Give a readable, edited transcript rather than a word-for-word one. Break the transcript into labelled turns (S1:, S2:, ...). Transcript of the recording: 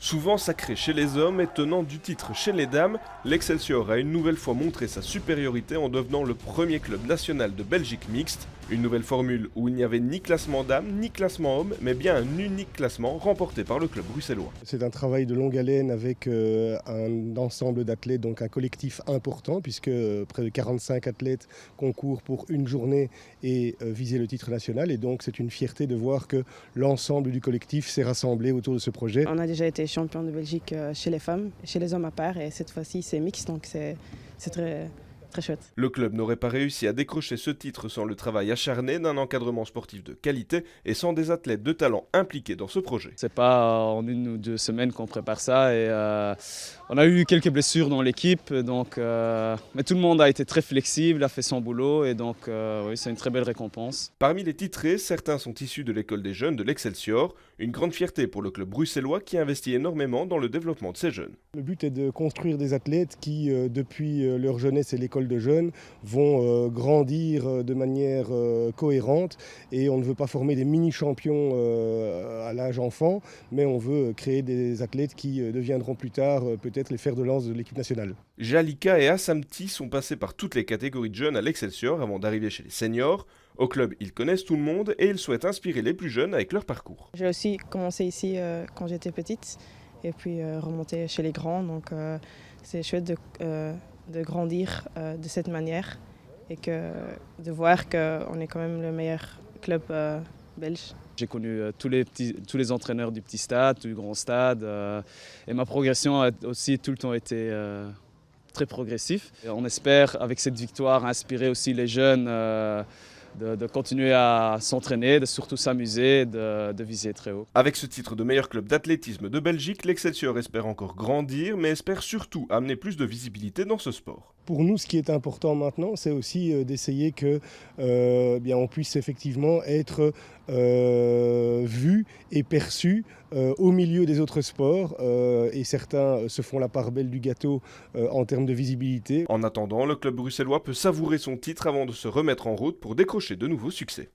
S1: Souvent sacré chez les hommes et tenant du titre chez les dames, l'Excelsior a une nouvelle fois montré sa supériorité en devenant le premier club national de Belgique mixte. Une nouvelle formule où il n'y avait ni classement dames ni classement hommes, mais bien un unique classement remporté par le club bruxellois.
S2: C'est un travail de longue haleine avec un ensemble d'athlètes, donc un collectif important, puisque près de 45 athlètes concourent pour une journée et viser le titre national. Et donc c'est une fierté de voir que l'ensemble du collectif s'est rassemblé autour de ce projet.
S3: On a déjà été champion de Belgique chez les femmes, chez les hommes à part, et cette fois-ci c'est mixte, donc c'est très chouette.
S1: Le club n'aurait pas réussi à décrocher ce titre sans le travail acharné d'un encadrement sportif de qualité et sans des athlètes de talent impliqués dans ce projet.
S4: C'est pas en 1 ou 2 semaines qu'on prépare ça et on a eu quelques blessures dans l'équipe, donc mais tout le monde a été très flexible, a fait son boulot et donc oui, c'est une très belle récompense.
S1: Parmi les titrés, certains sont issus de l'école des jeunes de l'Excelsior, une grande fierté pour le club bruxellois qui investit énormément dans le développement de ces jeunes.
S2: Le but est de construire des athlètes qui, depuis leur jeunesse et l'école de jeunes, vont grandir de manière cohérente, et on ne veut pas former des mini-champions à l'âge enfant, mais on veut créer des athlètes qui deviendront plus tard peut-être les fers de lance de l'équipe nationale.
S1: Jalika et Assamti sont passés par toutes les catégories de jeunes à l'Excelsior avant d'arriver chez les seniors. Au club, ils connaissent tout le monde et ils souhaitent inspirer les plus jeunes avec leur parcours.
S3: J'ai aussi commencé ici quand j'étais petite et puis remonter chez les grands, donc c'est chouette de grandir de cette manière et de voir qu'on est quand même le meilleur club belge.
S4: J'ai connu tous les entraîneurs du petit stade, du grand stade et ma progression a aussi tout le temps été très progressif. Et on espère avec cette victoire inspirer aussi les jeunes de continuer à s'entraîner, de surtout s'amuser, de viser très haut.
S1: Avec ce titre de meilleur club d'athlétisme de Belgique, l'Excelsior espère encore grandir, mais espère surtout amener plus de visibilité dans ce sport.
S2: Pour nous, ce qui est important maintenant, c'est aussi d'essayer que on puisse effectivement être vu et perçu au milieu des autres sports, et certains se font la part belle du gâteau en termes de visibilité.
S1: En attendant, le club bruxellois peut savourer son titre avant de se remettre en route pour décrocher de nouveaux succès.